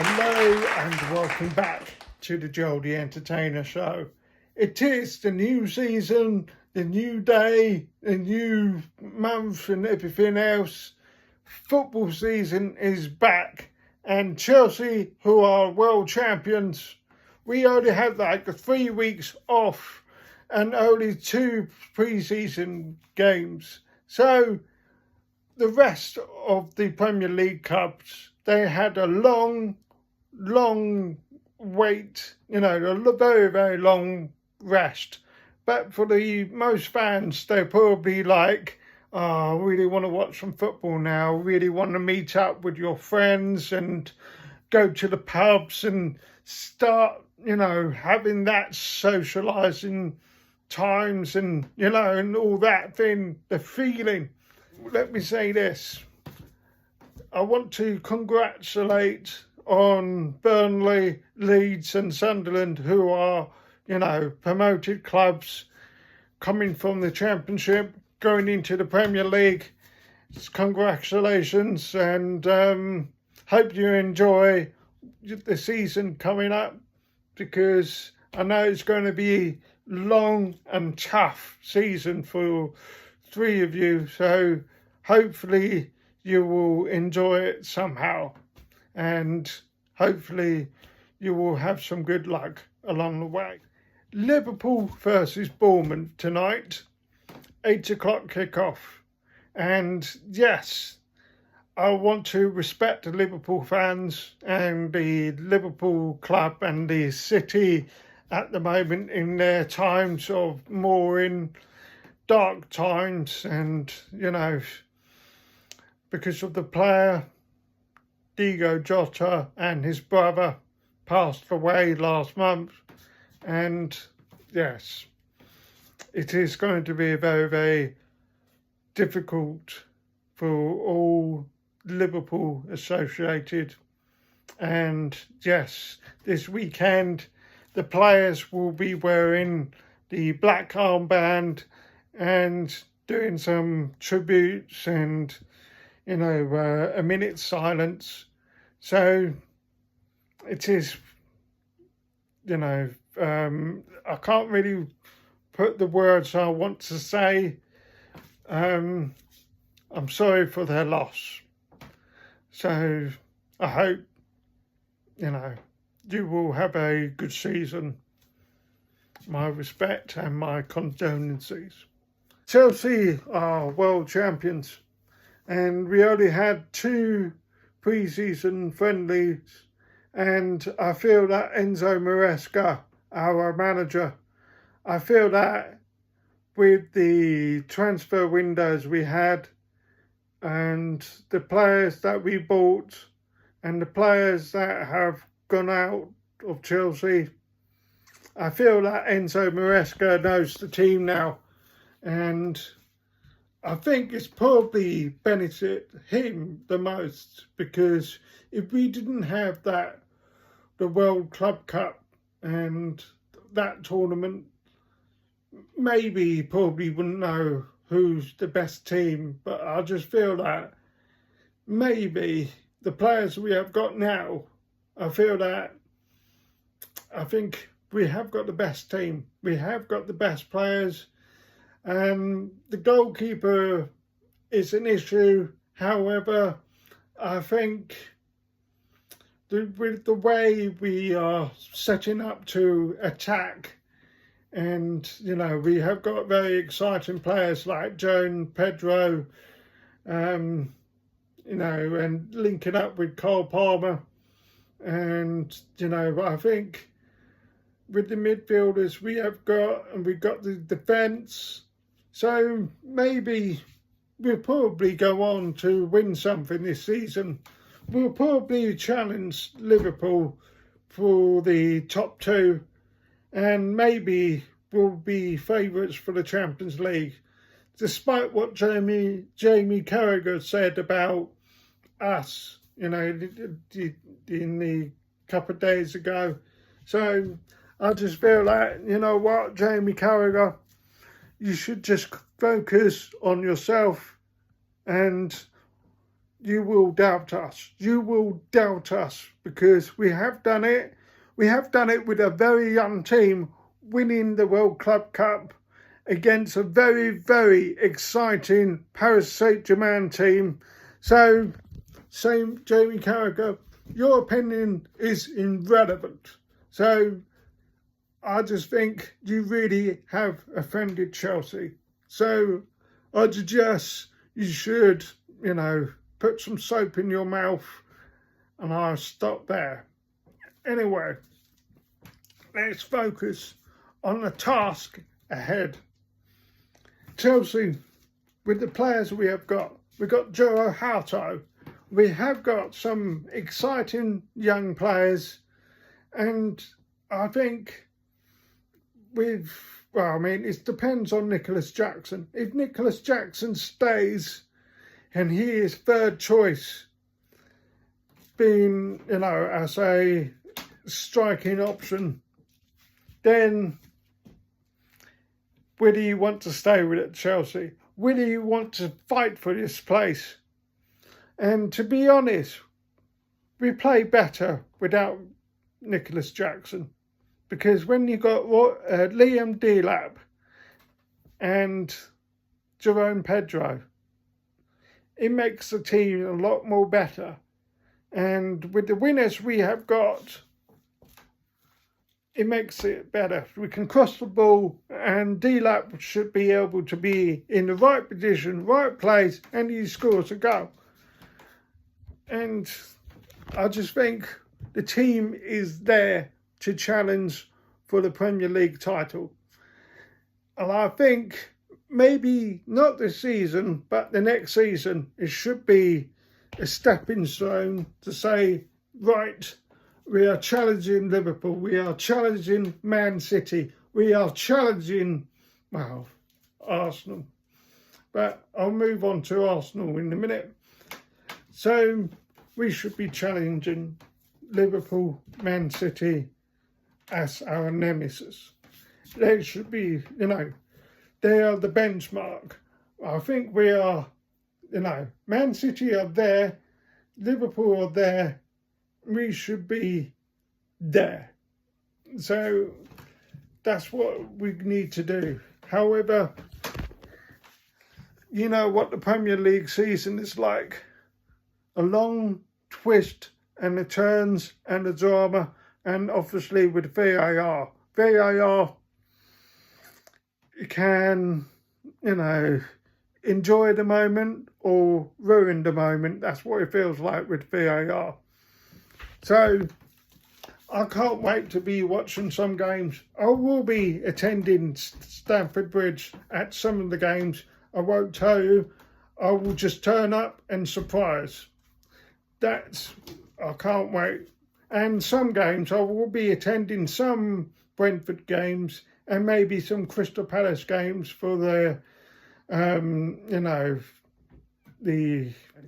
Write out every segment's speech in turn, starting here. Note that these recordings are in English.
Hello and welcome back to the Joel the Entertainer Show. It is the new season, the new day, the new month and everything else. Football season is back and Chelsea, who are world champions, we only had like 3 weeks off and only 2 pre-season games. So the rest of the Premier League clubs, they had a long wait, a very, very long rest. But for the most fans, they're probably like, oh, I really want to watch some football now, really want to meet up with your friends and go to the pubs and start, having that socialising times and, and all that thing, the feeling. Let me say this. I want to congratulate on Burnley, Leeds and Sunderland, who are, promoted clubs coming from the Championship, going into the Premier League. Congratulations, and hope you enjoy the season coming up, because I know it's going to be long and tough season for 3 of you, so hopefully you will enjoy it somehow, and hopefully you will have some good luck along the way. Liverpool versus Bournemouth tonight, 8 o'clock kickoff. And yes, I want to respect the Liverpool fans and the Liverpool club and the city at the moment in their times of more in dark times, and because of the player Diego Jota and his brother passed away last month. And yes, it is going to be very, very difficult for all Liverpool associated. And yes, this weekend the players will be wearing the black armband and doing some tributes and a minute's silence. So it is, I can't really put the words I want to say. I'm sorry for their loss. So I hope, you will have a good season. My respect and my condolences. Chelsea are world champions, and we only had 2 pre-season friendlies, and I feel that Enzo Maresca, our manager, I feel that with the transfer windows we had and the players that we bought and the players that have gone out of Chelsea, I feel that Enzo Maresca knows the team now, and I think it's probably benefit him the most, because if we didn't have that, the World Club Cup and that tournament, maybe he probably wouldn't know who's the best team. But I just feel that maybe the players we have got now, I think we have got the best team. We have got the best players. The goalkeeper is an issue. However, I think with the way we are setting up to attack, and we have got very exciting players like Joan, Pedro, and linking up with Cole Palmer, and I think with the midfielders we've got the defence, so maybe we'll probably go on to win something this season. We'll probably challenge Liverpool for the top 2, and maybe we'll be favourites for the Champions League, despite what Jamie Carragher said about us, in the couple of days ago. So I just feel like, Jamie Carragher, you should just focus on yourself and you will doubt us. You will doubt us because we have done it. We have done it with a very young team winning the World Club Cup against a very, very exciting Paris Saint-Germain team. So, same Jamie Carragher, your opinion is irrelevant. So, I just think you really have offended Chelsea. So, I'd suggest you should, put some soap in your mouth, and I'll stop there. Anyway, let's focus on the task ahead. Chelsea, with the players we've got Joe Hato, we have got some exciting young players, and I think it depends on Nicholas Jackson. If Nicholas Jackson stays and he is third choice, being, as a striking option, then will he want to stay with at Chelsea? Will he want to fight for this place? And to be honest, we play better without Nicholas Jackson. Because when you got Liam Delap and Jerome Pedro, it makes the team a lot more better. And with the winners we have got, it makes it better. We can cross the ball, and Delap should be able to be in the right position, right place, and he scores a goal. And I just think the team is there to challenge for the Premier League title. And I think maybe not this season, but the next season, it should be a stepping stone to say, right, we are challenging Liverpool, we are challenging Man City, we are challenging, Arsenal. But I'll move on to Arsenal in a minute. So we should be challenging Liverpool, Man City as our nemesis. They should be, they are the benchmark. I think we are, Man City are there, Liverpool are there, we should be there. So that's what we need to do. However, you know what the Premier League season is like. A long twist and the turns and the drama, and obviously with VAR. VAR can, enjoy the moment or ruin the moment. That's what it feels like with VAR. So I can't wait to be watching some games. I will be attending Stamford Bridge at some of the games. I won't tell you. I will just turn up and surprise. I can't wait. And some games, I will be attending some Brentford games and maybe some Crystal Palace games for the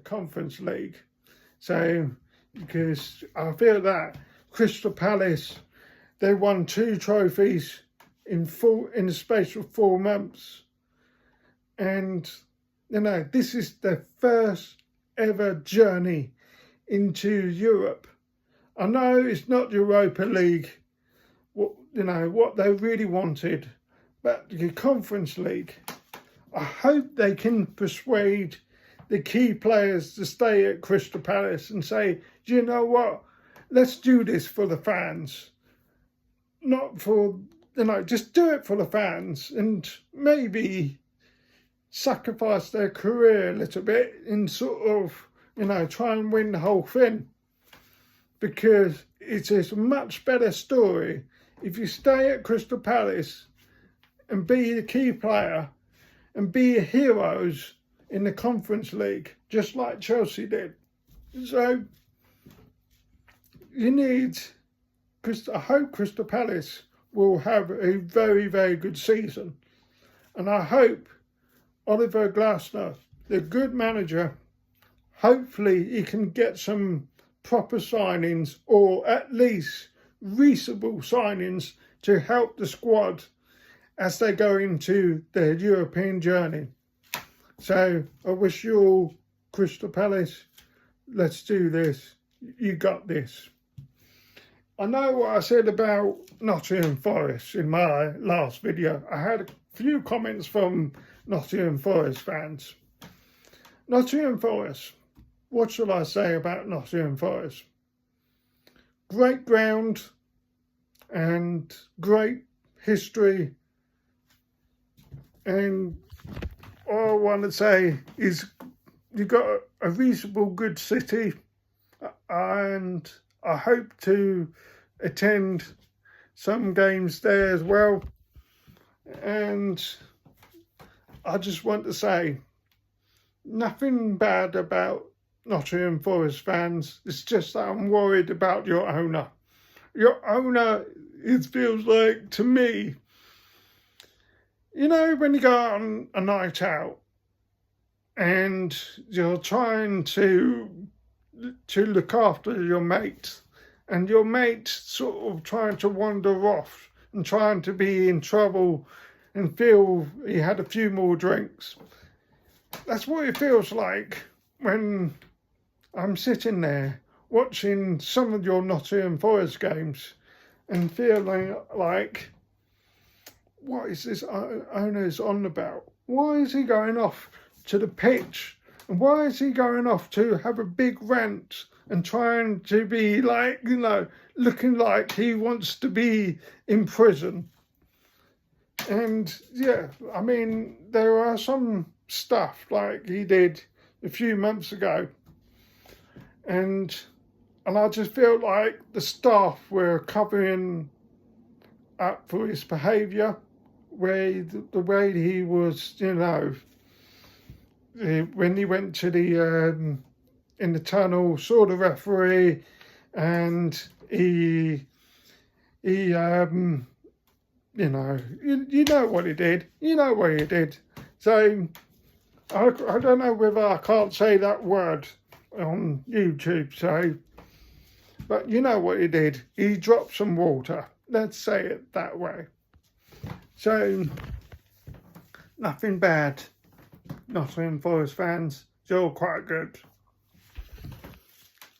Conference League. So, because I feel that Crystal Palace, they won 2 trophies in the space of 4 months. And, this is their first ever journey into Europe. I know it's not Europa League, what they really wanted, but the Conference League. I hope they can persuade the key players to stay at Crystal Palace and say, do you know what? Let's do this for the fans. Not for, just do it for the fans, and maybe sacrifice their career a little bit and sort of, try and win the whole thing. Because it is a much better story if you stay at Crystal Palace and be the key player and be heroes in the Conference League, just like Chelsea did. So I hope Crystal Palace will have a very, very good season. And I hope Oliver Glasner, the good manager, hopefully he can get some proper signings, or at least reasonable signings, to help the squad as they go into their European journey. So I wish you all, Crystal Palace, let's do this. You got this. I know what I said about Nottingham Forest in my last video. I had a few comments from Nottingham Forest fans. Nottingham Forest, what shall I say about Nottingham Forest? Great ground and great history, and all I want to say is you've got a reasonable good city, and I hope to attend some games there as well. And I just want to say nothing bad about Nottingham Forest fans. It's just that I'm worried about your owner. Your owner, it feels like to me, you know, when you go on a night out and you're trying to look after your mate, and your mate sort of trying to wander off and trying to be in trouble and feel he had a few more drinks. That's what it feels like when I'm sitting there watching some of your Nottingham Forest games and feeling like, what is this owner's on about? Why is he going off to the pitch? And why is he going off to have a big rant and trying to be like, you know, looking like he wants to be in prison? And yeah, I mean, there are some stuff like he did a few months ago, and I just felt like the staff were covering up for his behaviour, where the way he was, you know, when he went to the in the tunnel, saw the referee, and he you know, you know what he did. You know what he did. So I don't know whether I can't say that word on YouTube. So, but you know what he did. He dropped some water. Let's say it that way. So nothing bad. Nottingham Forest fans. It's all quite good.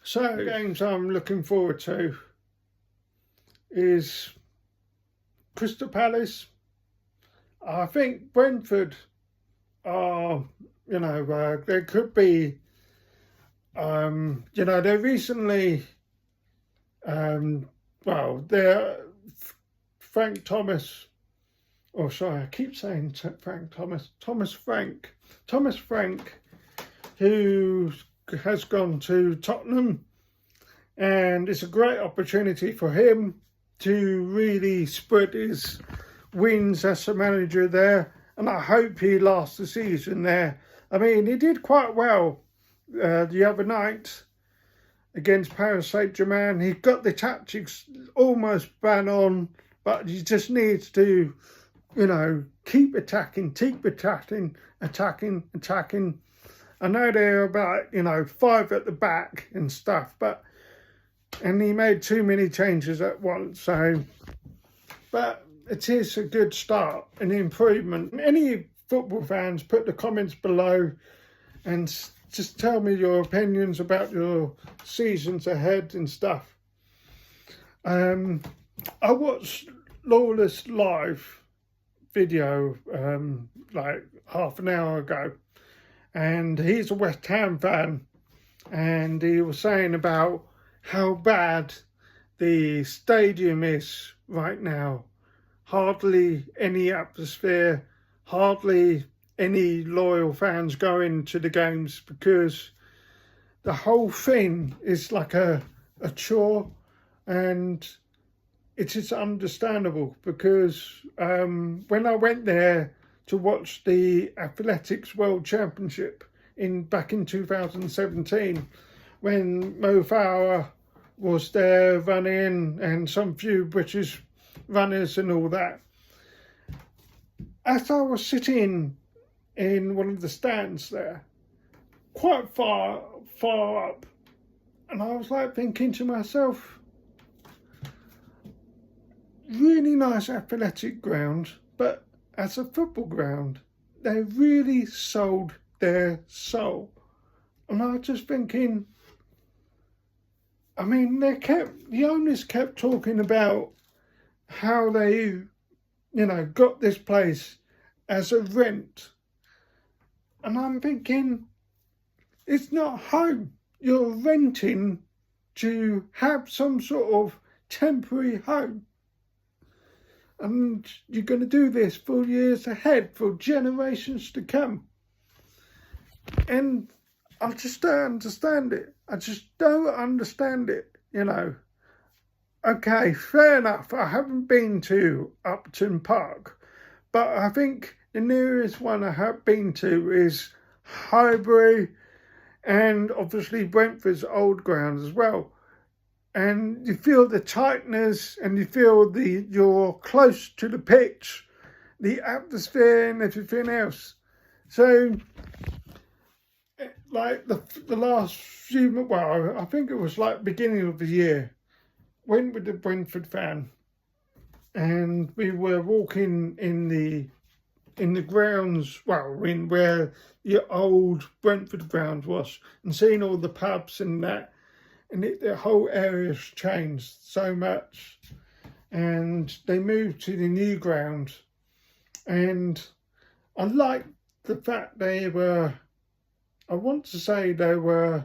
So the games I'm looking forward to is Crystal Palace. I think Brentford are, you know, there could be, you know, they recently, well, they're Frank Thomas, oh sorry, I keep saying Thomas Frank, who has gone to Tottenham, and it's a great opportunity for him to really spread his wins as a manager there, and I hope he lasts the season there. I mean, he did quite well the other night against Paris Saint-Germain. He got the tactics almost bang on, but he just needs to, you know, keep attacking. I know they're about, you know, 5 at the back and stuff, and he made too many changes at once. So, but it is a good start, an improvement. Any football fans, put the comments below and just tell me your opinions about your seasons ahead and stuff. I watched Lawless live video like half an hour ago, and he's a West Ham fan, and he was saying about how bad the stadium is right now. Hardly any atmosphere, hardly any loyal fans going to the games, because the whole thing is like a chore, and it is understandable, because when I went there to watch the Athletics World Championship back in 2017, when Mo Farah was there running and some few British runners and all that, as I was sitting in one of the stands there, quite far up, and I was like thinking to myself, really nice athletic ground, but as a football ground, they really sold their soul. And I was just thinking, I mean, the owners kept talking about how they, got this place as a rent. And I'm thinking, it's not home. You're renting to have some sort of temporary home. And you're going to do this for years ahead, for generations to come. And I just don't understand it. I just don't understand it, Okay, fair enough. I haven't been to Upton Park, but I think the nearest one I have been to is Highbury and obviously Brentford's old ground as well. And you feel the tightness and you feel you're close to the pitch, the atmosphere and everything else. So, like the last few, well, I think it was like beginning of the year, went with the Brentford fan, and we were walking in the grounds, well, in where the old Brentford ground was, and seeing all the pubs and that, and the whole area's changed so much. And they moved to the new ground, and I liked the fact they were, I want to say they were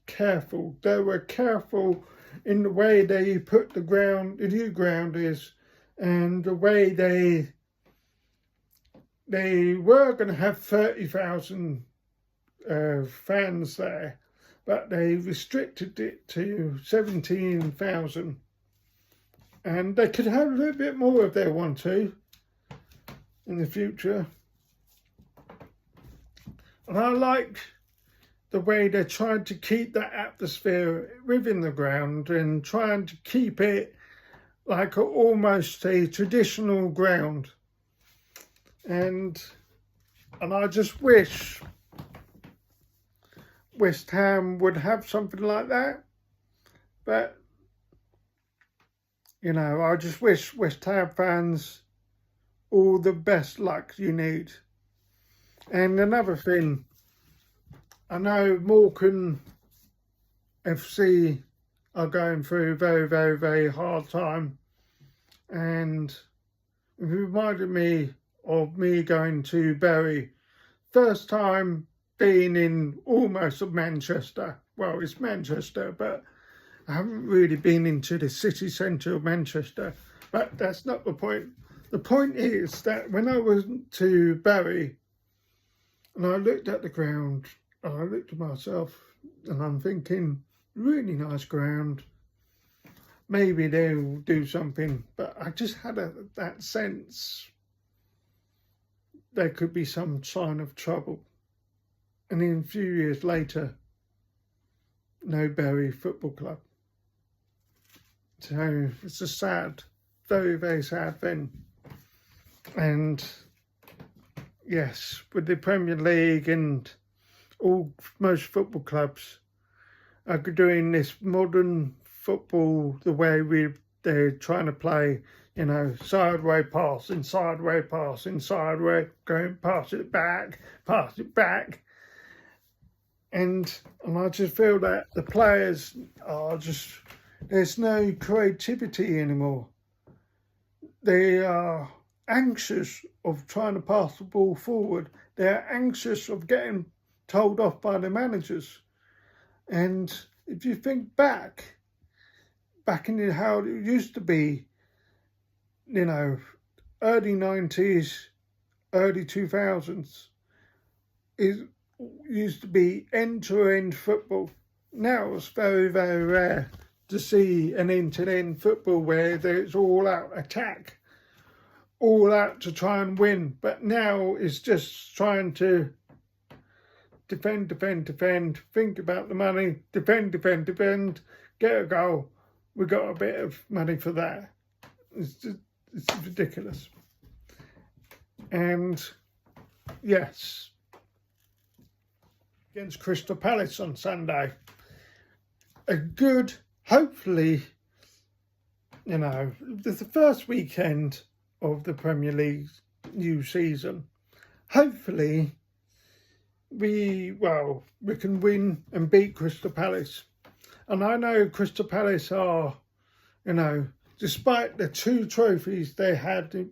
careful. They were careful in the way they put the new ground is, and the way they were going to have 30,000 fans there, but they restricted it to 17,000, and they could have a little bit more if they want to in the future. And I liked the way they tried to keep that atmosphere within the ground and trying to keep it like almost a traditional ground. And I just wish West Ham would have something like that. But, I just wish West Ham fans all the best luck you need. And another thing, I know Morecambe FC are going through a very, very, very hard time, and it reminded me of me going to Bury. First time being in almost Manchester. Well, it's Manchester, but I haven't really been into the city centre of Manchester. But that's not the point. The point is that when I went to Bury and I looked at the ground, and I looked at myself and I'm thinking, really nice ground. Maybe they'll do something, but I just had that sense there could be some sign of trouble. And then a few years later, no Bury Football Club. So it's a sad, very, very sad thing. And yes, with the Premier League and most football clubs are doing this modern football the way they're trying to play, sideways passing, going pass it back. And I just feel that the players are there's no creativity anymore. They are anxious of trying to pass the ball forward. They're anxious of getting told off by the managers. And if you think back in how it used to be, early 90s, early 2000s, it used to be end-to-end football. Now it's very, very rare to see an end-to-end football where there's all-out attack, all out to try and win. But now it's just trying to defend, think about the money, defend, get a goal. We got a bit of money for that. It's ridiculous. And yes, against Crystal Palace on Sunday, a good, hopefully, the first weekend of the Premier League new season. Hopefully we can win and beat Crystal Palace. And I know Crystal Palace are, despite the 2 trophies they had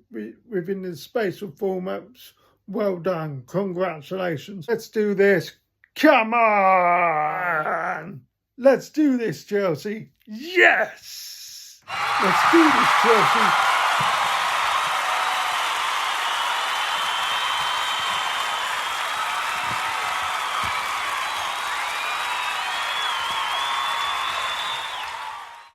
within the space of 4 months, well done, congratulations. Let's do this. Come on! Let's do this, Chelsea. Yes! Let's do this, Chelsea.